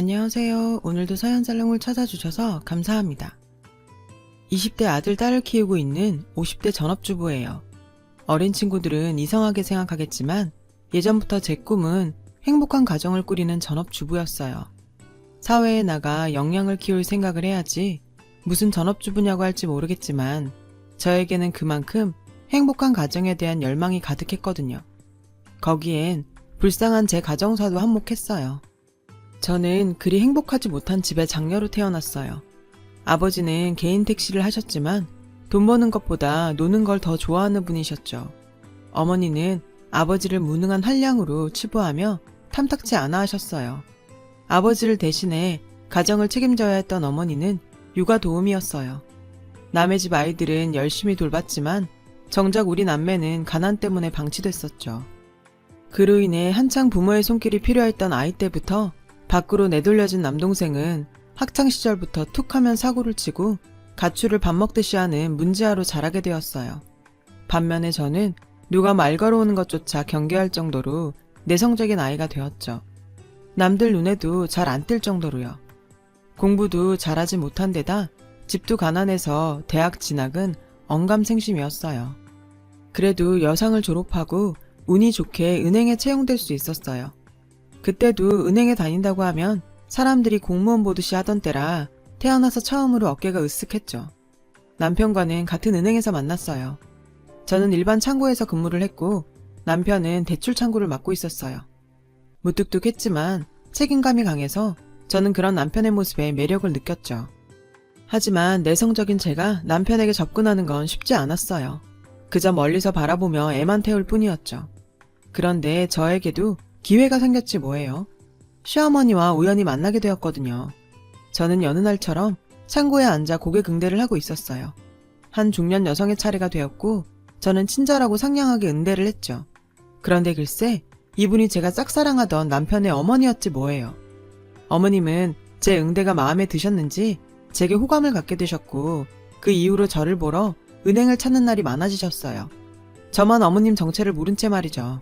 안녕하세요. 오늘도 사연살롱을 찾아주셔서 감사합니다. 20대 아들, 딸을 키우고 있는 50대 전업주부예요. 어린 친구들은 이상하게 생각하겠지만 예전부터 제 꿈은 행복한 가정을 꾸리는 전업주부였어요. 사회에 나가 영양을 키울 생각을 해야지 무슨 전업주부냐고 할지 모르겠지만 저에게는 그만큼 행복한 가정에 대한 열망이 가득했거든요. 거기엔 불쌍한 제 가정사도 한몫했어요. 저는 그리 행복하지 못한 집의 장녀로 태어났어요. 아버지는 개인 택시를 하셨지만 돈 버는 것보다 노는 걸 더 좋아하는 분이셨죠. 어머니는 아버지를 무능한 한량으로 치부하며 탐탁치 않아 하셨어요. 아버지를 대신해 가정을 책임져야 했던 어머니는 육아 도우미였어요. 남의 집 아이들은 열심히 돌봤지만 정작 우리 남매는 가난 때문에 방치됐었죠. 그로 인해 한창 부모의 손길이 필요했던 아이 때부터 밖으로 내돌려진 남동생은 학창시절부터 툭하면 사고를 치고 가출을 밥 먹듯이 하는 문지아로 자라게 되었어요. 반면에 저는 누가 말 걸어오는 것조차 경계할 정도로 내성적인 아이가 되었죠. 남들 눈에도 잘 안 띌 정도로요. 공부도 잘하지 못한 데다 집도 가난해서 대학 진학은 언감생심이었어요. 그래도 여상을 졸업하고 운이 좋게 은행에 채용될 수 있었어요. 그때도 은행에 다닌다고 하면 사람들이 공무원 보듯이 하던 때라 태어나서 처음으로 어깨가 으쓱했죠. 남편과는 같은 은행에서 만났어요. 저는 일반 창구에서 근무를 했고 남편은 대출 창구를 맡고 있었어요. 무뚝뚝했지만 책임감이 강해서 저는 그런 남편의 모습에 매력을 느꼈죠. 하지만 내성적인 제가 남편에게 접근하는 건 쉽지 않았어요. 그저 멀리서 바라보며 애만 태울 뿐이었죠. 그런데 저에게도 기회가 생겼지 뭐예요. 시어머니와 우연히 만나게 되었거든요. 저는 여느 날처럼 창고에 앉아 고개 긍대를 하고 있었어요. 한 중년 여성의 차례가 되었고 저는 친절하고 상냥하게 응대를 했죠. 그런데 글쎄 이분이 제가 짝사랑하던 남편의 어머니였지 뭐예요. 어머님은 제 응대가 마음에 드셨는지 제게 호감을 갖게 되셨고 그 이후로 저를 보러 은행을 찾는 날이 많아지셨어요. 저만 어머님 정체를 모른 채 말이죠.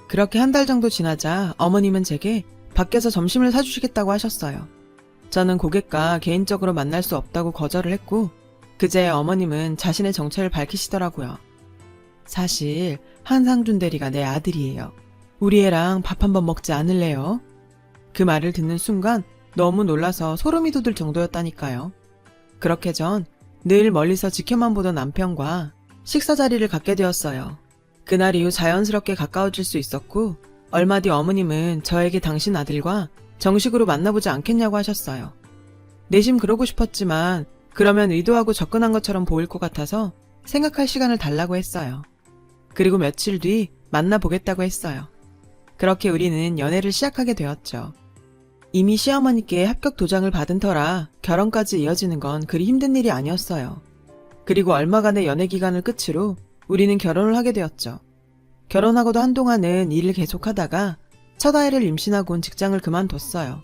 그렇게 한 달 정도 지나자 어머님은 제게 밖에서 점심을 사주시겠다고 하셨어요. 저는 고객과 개인적으로 만날 수 없다고 거절을 했고 그제 어머님은 자신의 정체를 밝히시더라고요. 사실 한상준 대리가 내 아들이에요. 우리 애랑 밥 한번 먹지 않을래요? 그 말을 듣는 순간 너무 놀라서 소름이 돋을 정도였다니까요. 그렇게 전 늘 멀리서 지켜만 보던 남편과 식사 자리를 갖게 되었어요. 그날 이후 자연스럽게 가까워질 수 있었고 얼마 뒤 어머님은 저에게 당신 아들과 정식으로 만나보지 않겠냐고 하셨어요. 내심 그러고 싶었지만 그러면 의도하고 접근한 것처럼 보일 것 같아서 생각할 시간을 달라고 했어요. 그리고 며칠 뒤 만나보겠다고 했어요. 그렇게 우리는 연애를 시작하게 되었죠. 이미 시어머니께 합격 도장을 받은 터라 결혼까지 이어지는 건 그리 힘든 일이 아니었어요. 그리고 얼마간의 연애 기간을 끝으로 우리는 결혼을 하게 되었죠. 결혼하고도 한동안은 일을 계속하다가 첫 아이를 임신하곤 직장을 그만뒀어요.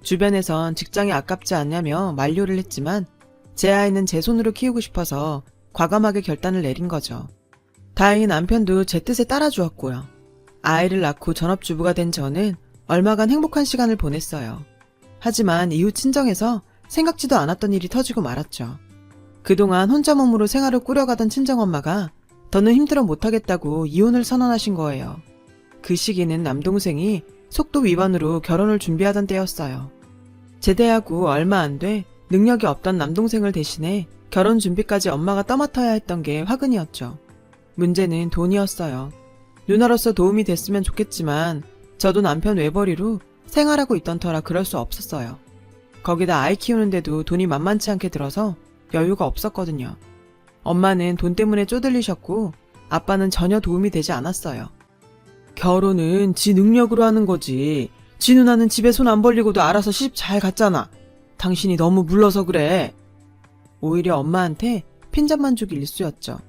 주변에선 직장이 아깝지 않냐며 만류를 했지만 제 아이는 제 손으로 키우고 싶어서 과감하게 결단을 내린 거죠. 다행히 남편도 제 뜻에 따라주었고요. 아이를 낳고 전업주부가 된 저는 얼마간 행복한 시간을 보냈어요. 하지만 이후 친정에서 생각지도 않았던 일이 터지고 말았죠. 그동안 혼자 몸으로 생활을 꾸려가던 친정엄마가 더는 힘들어 못하겠다고 이혼을 선언하신 거예요. 그 시기는 남동생이 속도 위반으로 결혼을 준비하던 때였어요. 제대하고 얼마 안 돼 능력이 없던 남동생을 대신해 결혼 준비까지 엄마가 떠맡아야 했던 게 화근이었죠. 문제는 돈이었어요. 누나로서 도움이 됐으면 좋겠지만 저도 남편 외벌이로 생활하고 있던 터라 그럴 수 없었어요. 거기다 아이 키우는데도 돈이 만만치 않게 들어서 여유가 없었거든요. 엄마는 돈 때문에 쪼들리셨고 아빠는 전혀 도움이 되지 않았어요. 결혼은 지 능력으로 하는 거지. 지 누나는 집에 손 안 벌리고도 알아서 시집 잘 갔잖아. 당신이 너무 물러서 그래. 오히려 엄마한테 핀잔만 주기 일쑤였죠.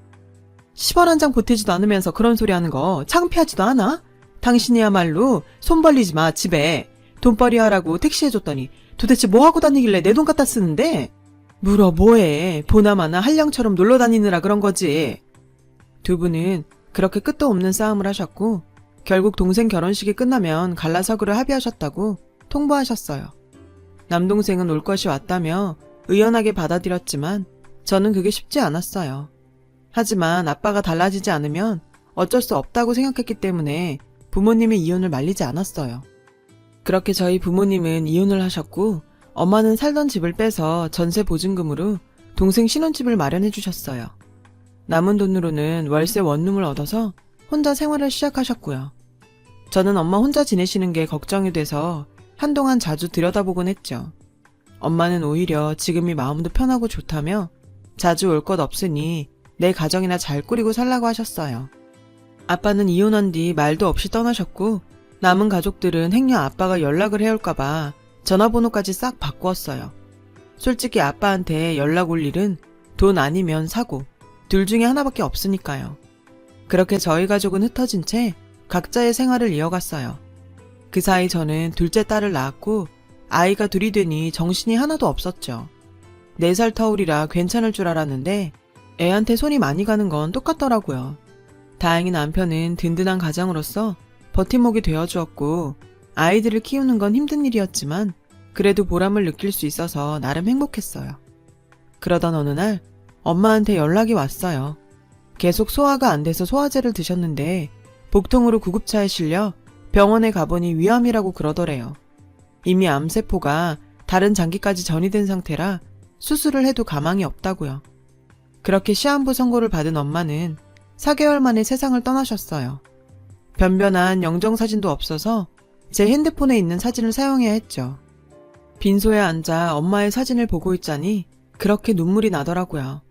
10원 한 장 보태지도 않으면서 그런 소리 하는 거 창피하지도 않아? 당신이야말로 손 벌리지 마 집에. 돈벌이 하라고 택시 해줬더니 도대체 뭐 하고 다니길래 내 돈 갖다 쓰는데? 물어 뭐해. 보나마나 한량처럼 놀러 다니느라 그런 거지. 두 분은 그렇게 끝도 없는 싸움을 하셨고 결국 동생 결혼식이 끝나면 갈라서기로 합의하셨다고 통보하셨어요. 남동생은 올 것이 왔다며 의연하게 받아들였지만 저는 그게 쉽지 않았어요. 하지만 아빠가 달라지지 않으면 어쩔 수 없다고 생각했기 때문에 부모님의 이혼을 말리지 않았어요. 그렇게 저희 부모님은 이혼을 하셨고 엄마는 살던 집을 빼서 전세 보증금으로 동생 신혼집을 마련해 주셨어요. 남은 돈으로는 월세 원룸을 얻어서 혼자 생활을 시작하셨고요. 저는 엄마 혼자 지내시는 게 걱정이 돼서 한동안 자주 들여다보곤 했죠. 엄마는 오히려 지금이 마음도 편하고 좋다며 자주 올 것 없으니 내 가정이나 잘 꾸리고 살라고 하셨어요. 아빠는 이혼한 뒤 말도 없이 떠나셨고 남은 가족들은 행여 아빠가 연락을 해올까봐 전화번호까지 싹 바꾸었어요. 솔직히 아빠한테 연락 올 일은 돈 아니면 사고 둘 중에 하나밖에 없으니까요. 그렇게 저희 가족은 흩어진 채 각자의 생활을 이어갔어요. 그 사이 저는 둘째 딸을 낳았고 아이가 둘이 되니 정신이 하나도 없었죠. 4살 터울이라 괜찮을 줄 알았는데 애한테 손이 많이 가는 건 똑같더라고요. 다행히 남편은 든든한 가장으로서 버팀목이 되어주었고 아이들을 키우는 건 힘든 일이었지만 그래도 보람을 느낄 수 있어서 나름 행복했어요. 그러던 어느 날 엄마한테 연락이 왔어요. 계속 소화가 안 돼서 소화제를 드셨는데 복통으로 구급차에 실려 병원에 가보니 위암이라고 그러더래요. 이미 암세포가 다른 장기까지 전이된 상태라 수술을 해도 가망이 없다고요. 그렇게 시한부 선고를 받은 엄마는 4개월 만에 세상을 떠나셨어요. 변변한 영정사진도 없어서 제 핸드폰에 있는 사진을 사용해야 했죠. 빈소에 앉아 엄마의 사진을 보고 있자니 그렇게 눈물이 나더라고요.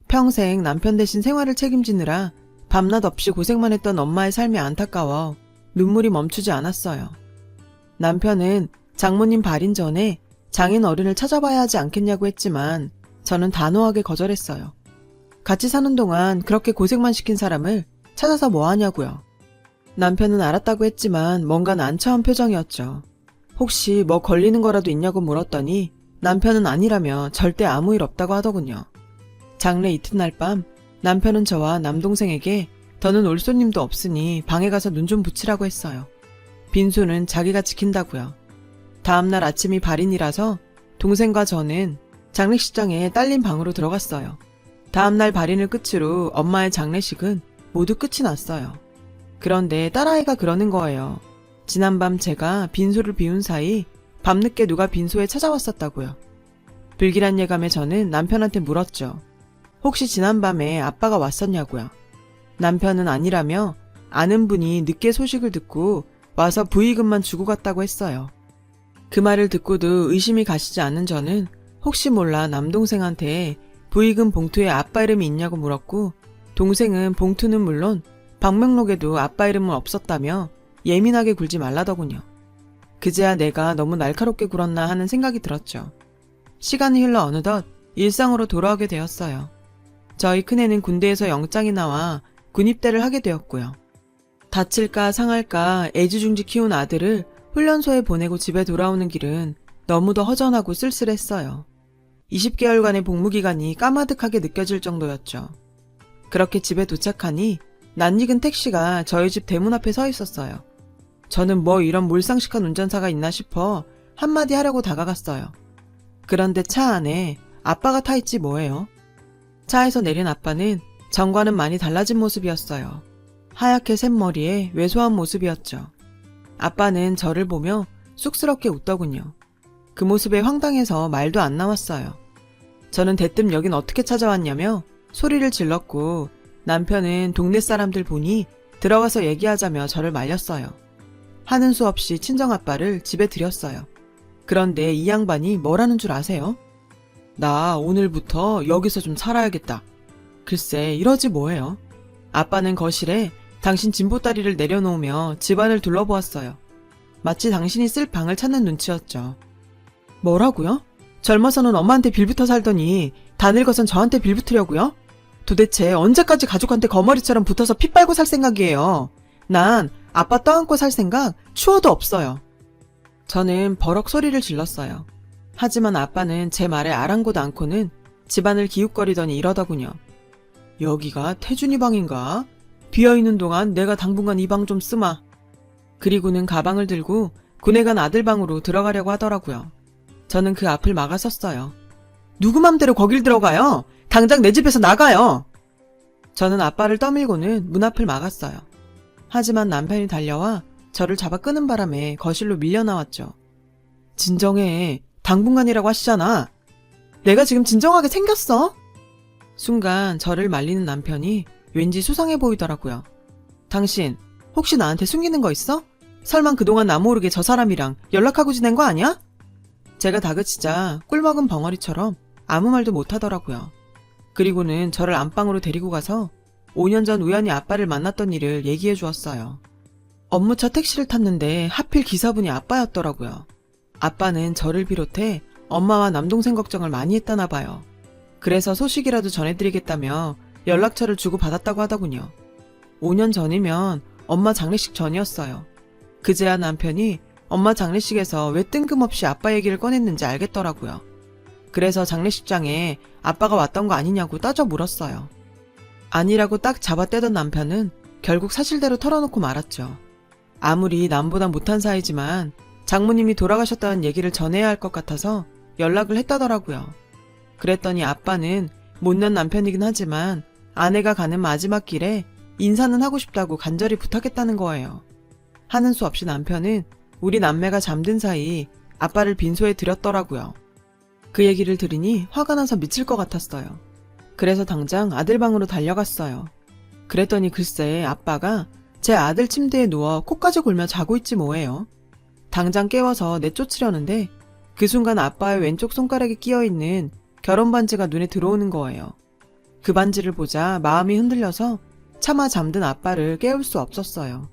평생 남편 대신 생활을 책임지느라 밤낮 없이 고생만 했던 엄마의 삶이 안타까워 눈물이 멈추지 않았어요. 남편은 장모님 발인 전에 장인 어른을 찾아봐야 하지 않겠냐고 했지만 저는 단호하게 거절했어요. 같이 사는 동안 그렇게 고생만 시킨 사람을 찾아서 뭐 하냐고요. 남편은 알았다고 했지만 뭔가 난처한 표정이었죠. 혹시 뭐 걸리는 거라도 있냐고 물었더니 남편은 아니라며 절대 아무 일 없다고 하더군요. 장례 이튿날 밤 남편은 저와 남동생에게 더는 올 손님도 없으니 방에 가서 눈 좀 붙이라고 했어요. 빈소는 자기가 지킨다고요. 다음날 아침이 발인이라서 동생과 저는 장례식장에 딸린 방으로 들어갔어요. 다음날 발인을 끝으로 엄마의 장례식은 모두 끝이 났어요. 그런데 딸아이가 그러는 거예요. 지난밤 제가 빈소를 비운 사이 밤늦게 누가 빈소에 찾아왔었다고요. 불길한 예감에 저는 남편한테 물었죠. 혹시 지난밤에 아빠가 왔었냐고요. 남편은 아니라며 아는 분이 늦게 소식을 듣고 와서 부의금만 주고 갔다고 했어요. 그 말을 듣고도 의심이 가시지 않은 저는 혹시 몰라 남동생한테 부의금 봉투에 아빠 이름이 있냐고 물었고 동생은 봉투는 물론 방명록에도 아빠 이름은 없었다며 예민하게 굴지 말라더군요. 그제야 내가 너무 날카롭게 굴었나 하는 생각이 들었죠. 시간이 흘러 어느덧 일상으로 돌아오게 되었어요. 저희 큰애는 군대에서 영장이 나와 군입대를 하게 되었고요. 다칠까 상할까 애지중지 키운 아들을 훈련소에 보내고 집에 돌아오는 길은 너무도 허전하고 쓸쓸했어요. 20개월간의 복무기간이 까마득하게 느껴질 정도였죠. 그렇게 집에 도착하니 낯익은 택시가 저희 집 대문 앞에 서 있었어요. 저는 뭐 이런 몰상식한 운전사가 있나 싶어 한마디 하려고 다가갔어요. 그런데 차 안에 아빠가 타 있지 뭐예요. 차에서 내린 아빠는 전과는 많이 달라진 모습이었어요. 하얗게 샌 머리에 왜소한 모습이었죠. 아빠는 저를 보며 쑥스럽게 웃더군요. 그 모습에 황당해서 말도 안 나왔어요. 저는 대뜸 여긴 어떻게 찾아왔냐며 소리를 질렀고 남편은 동네 사람들 보니 들어가서 얘기하자며 저를 말렸어요. 하는 수 없이 친정아빠를 집에 들였어요. 그런데 이 양반이 뭐라는 줄 아세요? 나 오늘부터 여기서 좀 살아야겠다. 글쎄 이러지 뭐예요. 아빠는 거실에 당신 진보다리를 내려놓으며 집안을 둘러보았어요. 마치 당신이 쓸 방을 찾는 눈치였죠. 뭐라고요? 젊어서는 엄마한테 빌붙어 살더니 다 늙어선 저한테 빌붙으려고요? 도대체 언제까지 가족한테 거머리처럼 붙어서 피 빨고 살 생각이에요. 난 아빠 떠안고 살 생각 추워도 없어요. 저는 버럭 소리를 질렀어요. 하지만 아빠는 제 말에 아랑곳 않고는 집안을 기웃거리더니 이러더군요. 여기가 태준이 방인가? 비어있는 동안 내가 당분간 이 방 좀 쓰마. 그리고는 가방을 들고 군에 간 아들 방으로 들어가려고 하더라고요. 저는 그 앞을 막아섰어요. 누구 맘대로 거길 들어가요? 당장 내 집에서 나가요! 저는 아빠를 떠밀고는 문 앞을 막았어요. 하지만 남편이 달려와 저를 잡아 끄는 바람에 거실로 밀려 나왔죠. 진정해. 당분간이라고 하시잖아. 내가 지금 진정하게 생겼어? 순간 저를 말리는 남편이 왠지 수상해 보이더라고요. 당신 혹시 나한테 숨기는 거 있어? 설마 그동안 나 모르게 저 사람이랑 연락하고 지낸 거 아니야? 제가 다그치자 꿀먹은 벙어리처럼 아무 말도 못하더라고요. 그리고는 저를 안방으로 데리고 가서 5년 전 우연히 아빠를 만났던 일을 얘기해 주었어요. 업무차 택시를 탔는데 하필 기사분이 아빠였더라고요. 아빠는 저를 비롯해 엄마와 남동생 걱정을 많이 했다나 봐요. 그래서 소식이라도 전해드리겠다며 연락처를 주고받았다고 하더군요. 5년 전이면 엄마 장례식 전이었어요. 그제야 남편이 엄마 장례식에서 왜 뜬금없이 아빠 얘기를 꺼냈는지 알겠더라고요. 그래서 장례식장에 아빠가 왔던 거 아니냐고 따져 물었어요. 아니라고 딱 잡아떼던 남편은 결국 사실대로 털어놓고 말았죠. 아무리 남보다 못한 사이지만 장모님이 돌아가셨다는 얘기를 전해야 할 것 같아서 연락을 했다더라고요. 그랬더니 아빠는 못난 남편이긴 하지만 아내가 가는 마지막 길에 인사는 하고 싶다고 간절히 부탁했다는 거예요. 하는 수 없이 남편은 우리 남매가 잠든 사이 아빠를 빈소에 들였더라고요. 그 얘기를 들으니 화가 나서 미칠 것 같았어요. 그래서 당장 아들 방으로 달려갔어요. 그랬더니 글쎄 아빠가 제 아들 침대에 누워 코까지 골며 자고 있지 뭐예요. 당장 깨워서 내쫓으려는데 그 순간 아빠의 왼쪽 손가락에 끼어있는 결혼 반지가 눈에 들어오는 거예요. 그 반지를 보자 마음이 흔들려서 차마 잠든 아빠를 깨울 수 없었어요.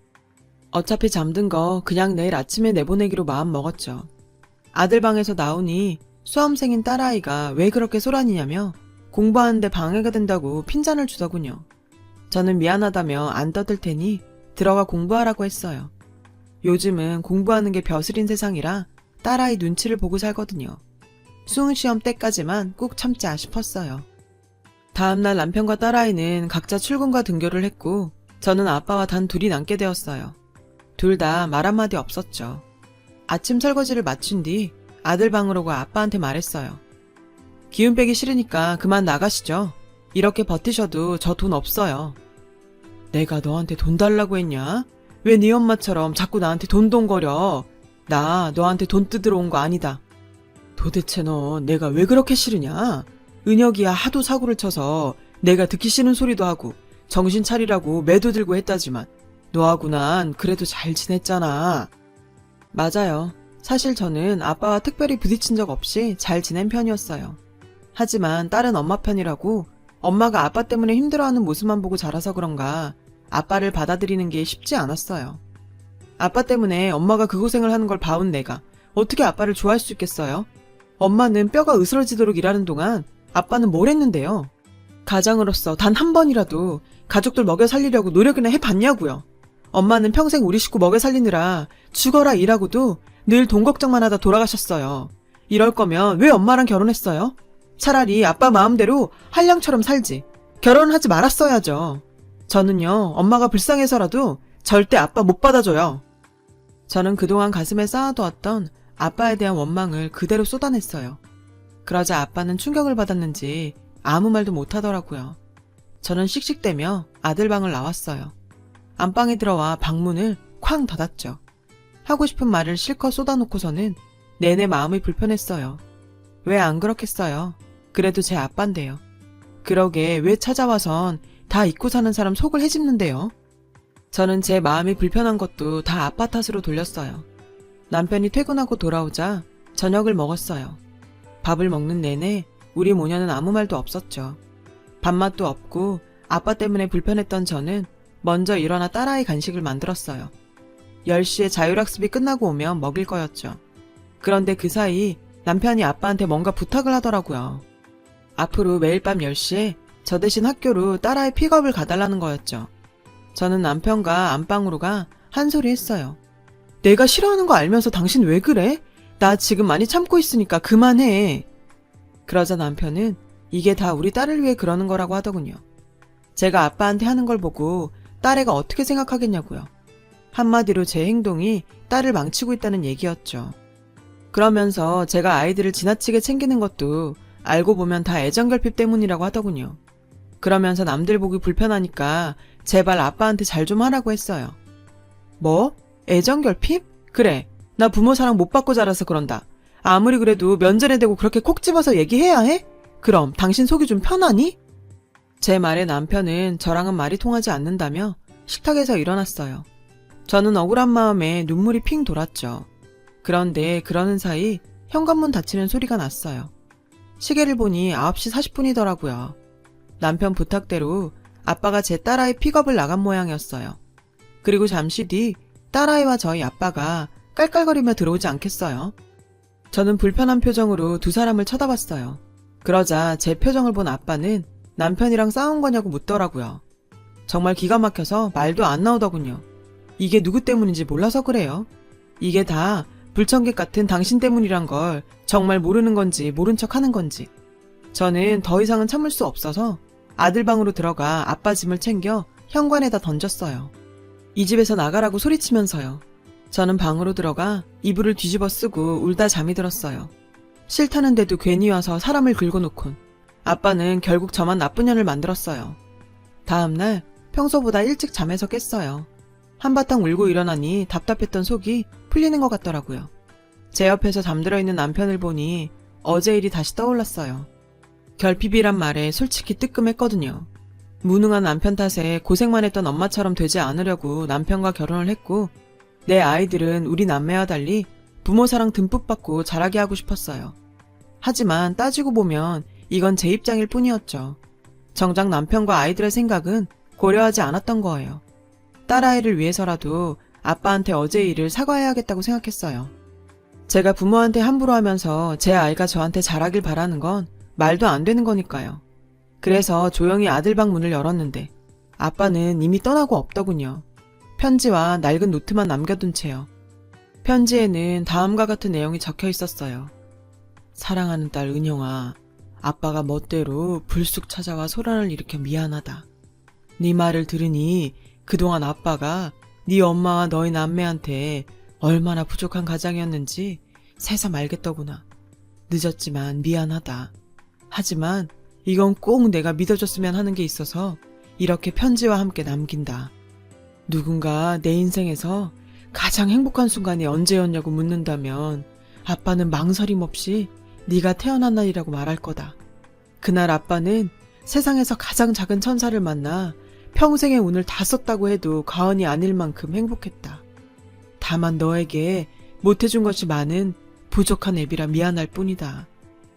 어차피 잠든 거 그냥 내일 아침에 내보내기로 마음 먹었죠. 아들 방에서 나오니 수험생인 딸아이가 왜 그렇게 소란이냐며 공부하는데 방해가 된다고 핀잔을 주더군요. 저는 미안하다며 안 떠들 테니 들어가 공부하라고 했어요. 요즘은 공부하는 게 벼슬인 세상이라 딸아이 눈치를 보고 살거든요. 수능시험 때까지만 꾹 참자 싶었어요. 다음날 남편과 딸아이는 각자 출근과 등교를 했고 저는 아빠와 단 둘이 남게 되었어요. 둘 다 말 한마디 없었죠. 아침 설거지를 마친 뒤 아들 방으로 가 아빠한테 말했어요. 기운 빼기 싫으니까 그만 나가시죠. 이렇게 버티셔도 저 돈 없어요. 내가 너한테 돈 달라고 했냐? 왜 네 엄마처럼 자꾸 나한테 돈돈거려? 나 너한테 돈 뜯으러 온 거 아니다. 도대체 너 내가 왜 그렇게 싫으냐? 은혁이야 하도 사고를 쳐서 내가 듣기 싫은 소리도 하고 정신 차리라고 매도 들고 했다지만 너하고 난 그래도 잘 지냈잖아. 맞아요. 사실 저는 아빠와 특별히 부딪힌 적 없이 잘 지낸 편이었어요. 하지만 딸은 엄마 편이라고 엄마가 아빠 때문에 힘들어하는 모습만 보고 자라서 그런가 아빠를 받아들이는 게 쉽지 않았어요. 아빠 때문에 엄마가 그 고생을 하는 걸 봐온 내가 어떻게 아빠를 좋아할 수 있겠어요? 엄마는 뼈가 으스러지도록 일하는 동안 아빠는 뭘 했는데요? 가장으로서 단 한 번이라도 가족들 먹여 살리려고 노력이나 해봤냐고요. 엄마는 평생 우리 식구 먹여 살리느라 죽어라 일하고도 늘 돈 걱정만 하다 돌아가셨어요. 이럴 거면 왜 엄마랑 결혼했어요? 차라리 아빠 마음대로 한량처럼 살지. 결혼하지 말았어야죠. 저는요, 엄마가 불쌍해서라도 절대 아빠 못 받아줘요. 저는 그동안 가슴에 쌓아두었던 아빠에 대한 원망을 그대로 쏟아냈어요. 그러자 아빠는 충격을 받았는지 아무 말도 못하더라고요. 저는 씩씩대며 아들 방을 나왔어요. 안방에 들어와 방문을 쾅 닫았죠. 하고 싶은 말을 실컷 쏟아놓고서는 내내 마음이 불편했어요. 왜 안 그렇겠어요? 그래도 제 아빠인데요. 그러게 왜 찾아와선 다 잊고 사는 사람 속을 헤집는데요? 저는 제 마음이 불편한 것도 다 아빠 탓으로 돌렸어요. 남편이 퇴근하고 돌아오자 저녁을 먹었어요. 밥을 먹는 내내 우리 모녀는 아무 말도 없었죠. 밥맛도 없고 아빠 때문에 불편했던 저는 먼저 일어나 딸아이 간식을 만들었어요. 10시에 자율학습이 끝나고 오면 먹일 거였죠. 그런데 그 사이 남편이 아빠한테 뭔가 부탁을 하더라고요. 앞으로 매일 밤 10시에 저 대신 학교로 딸아이 픽업을 가달라는 거였죠. 저는 남편과 안방으로 가 한 소리 했어요. 내가 싫어하는 거 알면서 당신 왜 그래? 나 지금 많이 참고 있으니까 그만해. 그러자 남편은 이게 다 우리 딸을 위해 그러는 거라고 하더군요. 제가 아빠한테 하는 걸 보고 딸애가 어떻게 생각하겠냐고요. 한마디로 제 행동이 딸을 망치고 있다는 얘기였죠. 그러면서 제가 아이들을 지나치게 챙기는 것도 알고 보면 다 애정결핍 때문이라고 하더군요. 그러면서 남들 보기 불편하니까 제발 아빠한테 잘 좀 하라고 했어요. 뭐? 애정결핍? 그래. 나 부모 사랑 못 받고 자라서 그런다. 아무리 그래도 면전에 대고 그렇게 콕 집어서 얘기해야 해? 그럼 당신 속이 좀 편하니? 제 말에 남편은 저랑은 말이 통하지 않는다며 식탁에서 일어났어요. 저는 억울한 마음에 눈물이 핑 돌았죠. 그런데 그러는 사이 현관문 닫히는 소리가 났어요. 시계를 보니 9시 40분이더라고요. 남편 부탁대로 아빠가 제 딸아이 픽업을 나간 모양이었어요. 그리고 잠시 뒤 딸아이와 저희 아빠가 깔깔거리며 들어오지 않겠어요. 저는 불편한 표정으로 두 사람을 쳐다봤어요. 그러자 제 표정을 본 아빠는 남편이랑 싸운 거냐고 묻더라고요. 정말 기가 막혀서 말도 안 나오더군요. 이게 누구 때문인지 몰라서 그래요. 이게 다 불청객 같은 당신 때문이란 걸 정말 모르는 건지 모른 척 하는 건지. 저는 더 이상은 참을 수 없어서 아들 방으로 들어가 아빠 짐을 챙겨 현관에다 던졌어요. 이 집에서 나가라고 소리치면서요. 저는 방으로 들어가 이불을 뒤집어 쓰고 울다 잠이 들었어요. 싫다는데도 괜히 와서 사람을 긁어놓곤. 아빠는 결국 저만 나쁜 년을 만들었어요. 다음날 평소보다 일찍 잠에서 깼어요. 한바탕 울고 일어나니 답답했던 속이 풀리는 것 같더라고요. 제 옆에서 잠들어 있는 남편을 보니 어제 일이 다시 떠올랐어요. 결핍이란 말에 솔직히 뜨끔했거든요. 무능한 남편 탓에 고생만 했던 엄마처럼 되지 않으려고 남편과 결혼을 했고, 내 아이들은 우리 남매와 달리 부모 사랑 듬뿍 받고 자라게 하고 싶었어요. 하지만 따지고 보면 이건 제 입장일 뿐이었죠. 정작 남편과 아이들의 생각은 고려하지 않았던 거예요. 딸아이를 위해서라도 아빠한테 어제 일을 사과해야겠다고 생각했어요. 제가 부모한테 함부로 하면서 제 아이가 저한테 잘하길 바라는 건 말도 안 되는 거니까요. 그래서 조용히 아들 방 문을 열었는데 아빠는 이미 떠나고 없더군요. 편지와 낡은 노트만 남겨둔 채요. 편지에는 다음과 같은 내용이 적혀 있었어요. 사랑하는 딸 은영아, 아빠가 멋대로 불쑥 찾아와 소란을 일으켜 미안하다. 네 말을 들으니 그동안 아빠가 네 엄마와 너희 남매한테 얼마나 부족한 가장이었는지 새삼 알겠더구나. 늦었지만 미안하다. 하지만 이건 꼭 내가 믿어줬으면 하는 게 있어서 이렇게 편지와 함께 남긴다. 누군가 내 인생에서 가장 행복한 순간이 언제였냐고 묻는다면 아빠는 망설임 없이 네가 태어난 날이라고 말할 거다. 그날 아빠는 세상에서 가장 작은 천사를 만나 평생의 운을 다 썼다고 해도 과언이 아닐 만큼 행복했다. 다만 너에게 못해준 것이 많은 부족한 애비라 미안할 뿐이다.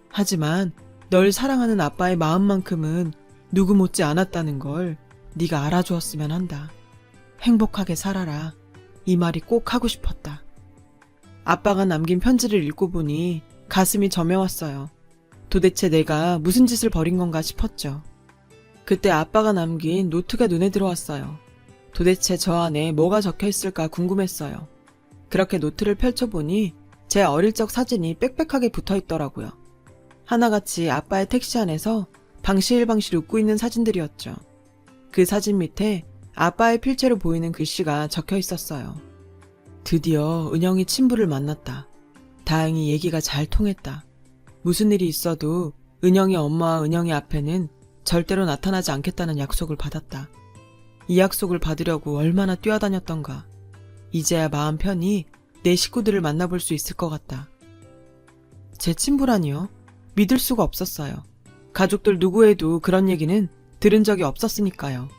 하지만 널 사랑하는 아빠의 마음만큼은 누구 못지 않았다는 걸 네가 알아주었으면 한다. 행복하게 살아라. 이 말이 꼭 하고 싶었다. 아빠가 남긴 편지를 읽고 보니 가슴이 저며왔어요. 도대체 내가 무슨 짓을 벌인 건가 싶었죠. 그때 아빠가 남긴 노트가 눈에 들어왔어요. 도대체 저 안에 뭐가 적혀 있을까 궁금했어요. 그렇게 노트를 펼쳐보니 제 어릴 적 사진이 빽빽하게 붙어 있더라고요. 하나같이 아빠의 택시 안에서 방실방실 웃고 있는 사진들이었죠. 그 사진 밑에 아빠의 필체로 보이는 글씨가 적혀 있었어요. 드디어 은영이 친부를 만났다. 다행히 얘기가 잘 통했다. 무슨 일이 있어도 은영이 엄마와 은영이 앞에는 절대로 나타나지 않겠다는 약속을 받았다. 이 약속을 받으려고 얼마나 뛰어다녔던가. 이제야 마음 편히 내 식구들을 만나볼 수 있을 것 같다. 제 친부라니요? 믿을 수가 없었어요. 가족들 누구에도 그런 얘기는 들은 적이 없었으니까요.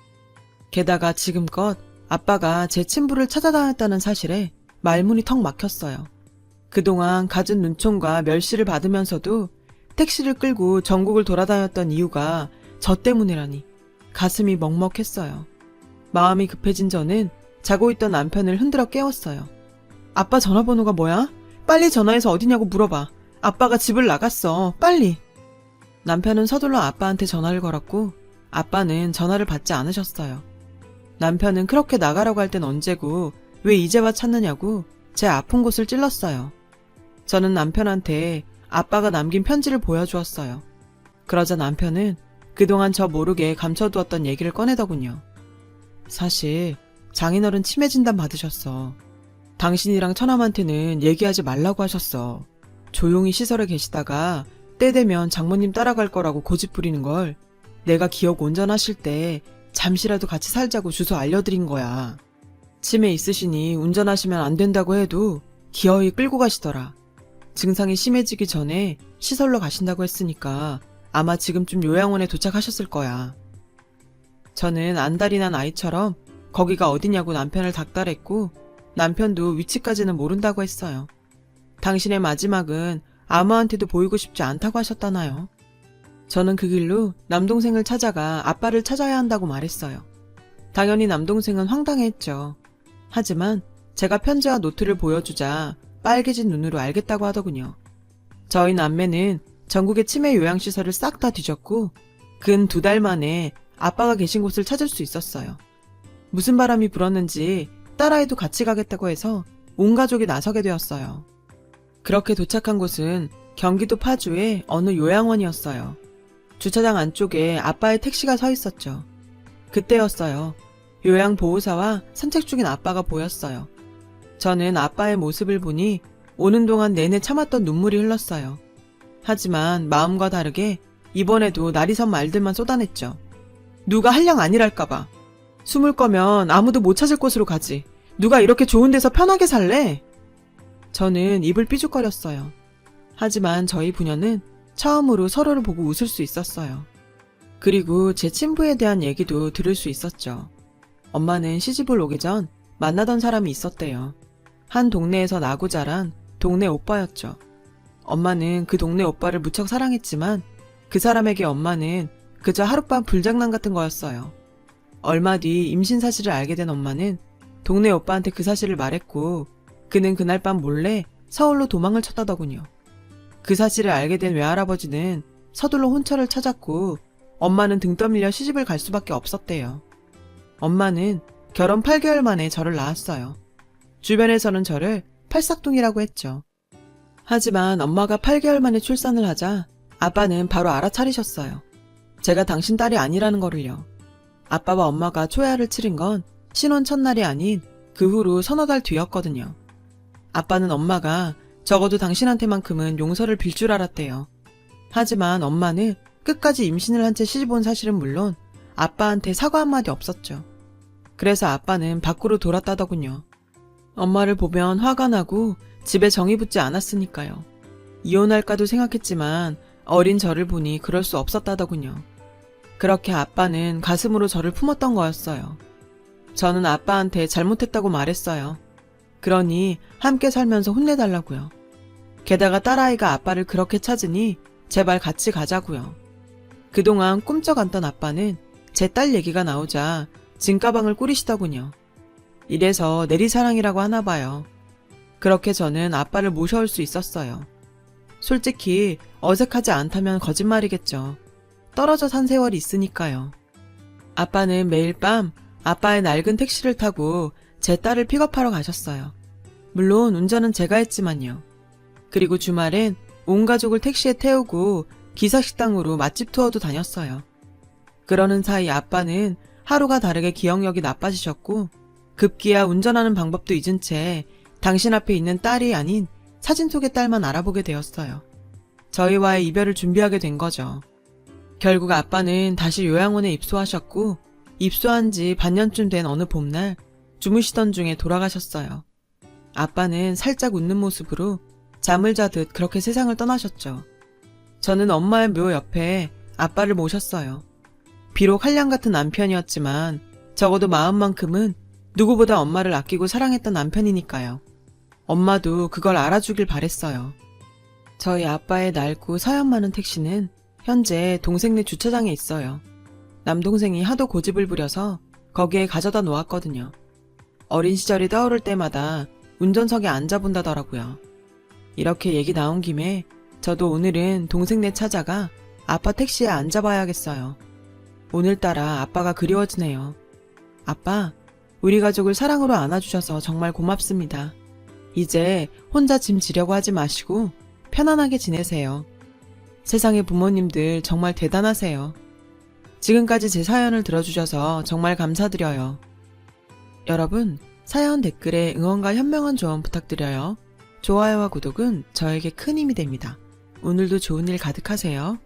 게다가 지금껏 아빠가 제 친부를 찾아다녔다는 사실에 말문이 턱 막혔어요. 그동안 갖은 눈총과 멸시를 받으면서도 택시를 끌고 전국을 돌아다녔던 이유가 저 때문이라니 가슴이 먹먹했어요. 마음이 급해진 저는 자고 있던 남편을 흔들어 깨웠어요. 아빠 전화번호가 뭐야? 빨리 전화해서 어디냐고 물어봐. 아빠가 집을 나갔어. 빨리. 남편은 서둘러 아빠한테 전화를 걸었고 아빠는 전화를 받지 않으셨어요. 남편은 그렇게 나가라고 할 땐 언제고 왜 이제 와 찾느냐고 제 아픈 곳을 찔렀어요. 저는 남편한테 아빠가 남긴 편지를 보여주었어요. 그러자 남편은 그동안 저 모르게 감춰두었던 얘기를 꺼내더군요. 사실 장인어른 치매 진단 받으셨어. 당신이랑 처남한테는 얘기하지 말라고 하셨어. 조용히 시설에 계시다가 때 되면 장모님 따라갈 거라고 고집 부리는 걸 내가 기억 온전하실 때 잠시라도 같이 살자고 주소 알려드린 거야. 치매 있으시니 운전하시면 안 된다고 해도 기어이 끌고 가시더라. 증상이 심해지기 전에 시설로 가신다고 했으니까 아마 지금쯤 요양원에 도착하셨을 거야. 저는 안달이 난 아이처럼 거기가 어디냐고 남편을 닥달했고 남편도 위치까지는 모른다고 했어요. 당신의 마지막은 아무한테도 보이고 싶지 않다고 하셨다나요? 저는 그 길로 남동생을 찾아가 아빠를 찾아야 한다고 말했어요. 당연히 남동생은 황당해했죠. 하지만 제가 편지와 노트를 보여주자 빨개진 눈으로 알겠다고 하더군요. 저희 남매는 전국의 치매 요양시설을 싹 다 뒤졌고 근 2달 만에 아빠가 계신 곳을 찾을 수 있었어요. 무슨 바람이 불었는지 딸아이도 같이 가겠다고 해서 온 가족이 나서게 되었어요. 그렇게 도착한 곳은 경기도 파주의 어느 요양원이었어요. 주차장 안쪽에 아빠의 택시가 서 있었죠. 그때였어요. 요양보호사와 산책 중인 아빠가 보였어요. 저는 아빠의 모습을 보니 오는 동안 내내 참았던 눈물이 흘렀어요. 하지만 마음과 다르게 이번에도 날이 선 말들만 쏟아냈죠. 누가 한량 아니랄까봐. 숨을 거면 아무도 못 찾을 곳으로 가지. 누가 이렇게 좋은 데서 편하게 살래? 저는 입을 삐죽거렸어요. 하지만 저희 부녀는 처음으로 서로를 보고 웃을 수 있었어요. 그리고 제 친부에 대한 얘기도 들을 수 있었죠. 엄마는 시집을 오기 전 만나던 사람이 있었대요. 한 동네에서 나고 자란 동네 오빠였죠. 엄마는 그 동네 오빠를 무척 사랑했지만 그 사람에게 엄마는 그저 하룻밤 불장난 같은 거였어요. 얼마 뒤 임신 사실을 알게 된 엄마는 동네 오빠한테 그 사실을 말했고 그는 그날 밤 몰래 서울로 도망을 쳤다더군요. 그 사실을 알게 된 외할아버지는 서둘러 혼처를 찾았고 엄마는 등 떠밀려 시집을 갈 수밖에 없었대요. 엄마는 결혼 8개월 만에 저를 낳았어요. 주변에서는 저를 팔싹둥이라고 했죠. 하지만 엄마가 8개월 만에 출산을 하자 아빠는 바로 알아차리셨어요. 제가 당신 딸이 아니라는 거를요. 아빠와 엄마가 초야를 치른 건 신혼 첫날이 아닌 그 후로 서너 달 뒤였거든요. 아빠는 엄마가 적어도 당신한테만큼은 용서를 빌 줄 알았대요. 하지만 엄마는 끝까지 임신을 한 채 시집 온 사실은 물론 아빠한테 사과 한마디 없었죠. 그래서 아빠는 밖으로 돌았다더군요. 엄마를 보면 화가 나고 집에 정이 붙지 않았으니까요. 이혼할까도 생각했지만 어린 저를 보니 그럴 수 없었다더군요. 그렇게 아빠는 가슴으로 저를 품었던 거였어요. 저는 아빠한테 잘못했다고 말했어요. 그러니 함께 살면서 혼내달라고요. 게다가 딸아이가 아빠를 그렇게 찾으니 제발 같이 가자고요. 그동안 꿈쩍 않던 아빠는 제 딸 얘기가 나오자 짐가방을 꾸리시더군요. 이래서 내리사랑이라고 하나 봐요. 그렇게 저는 아빠를 모셔올 수 있었어요. 솔직히 어색하지 않다면 거짓말이겠죠. 떨어져 산 세월이 있으니까요. 아빠는 매일 밤 아빠의 낡은 택시를 타고 제 딸을 픽업하러 가셨어요. 물론 운전은 제가 했지만요. 그리고 주말엔 온 가족을 택시에 태우고 기사식당으로 맛집 투어도 다녔어요. 그러는 사이 아빠는 하루가 다르게 기억력이 나빠지셨고 급기야 운전하는 방법도 잊은 채 당신 앞에 있는 딸이 아닌 사진 속의 딸만 알아보게 되었어요. 저희와의 이별을 준비하게 된 거죠. 결국 아빠는 다시 요양원에 입소하셨고 입소한 지 반년쯤 된 어느 봄날 주무시던 중에 돌아가셨어요. 아빠는 살짝 웃는 모습으로 잠을 자듯 그렇게 세상을 떠나셨죠. 저는 엄마의 묘 옆에 아빠를 모셨어요. 비록 한량 같은 남편이었지만 적어도 마음만큼은 누구보다 엄마를 아끼고 사랑했던 남편이니까요. 엄마도 그걸 알아주길 바랬어요. 저희 아빠의 낡고 사연 많은 택시는 현재 동생네 주차장에 있어요. 남동생이 하도 고집을 부려서 거기에 가져다 놓았거든요. 어린 시절이 떠오를 때마다 운전석에 앉아본다더라고요. 이렇게 얘기 나온 김에 저도 오늘은 동생네 찾아가 아빠 택시에 앉아봐야겠어요. 오늘따라 아빠가 그리워지네요. 아빠, 우리 가족을 사랑으로 안아주셔서 정말 고맙습니다. 이제 혼자 짐 지려고 하지 마시고 편안하게 지내세요. 세상의 부모님들 정말 대단하세요. 지금까지 제 사연을 들어주셔서 정말 감사드려요. 여러분, 사연 댓글에 응원과 현명한 조언 부탁드려요. 좋아요와 구독은 저에게 큰 힘이 됩니다. 오늘도 좋은 일 가득하세요.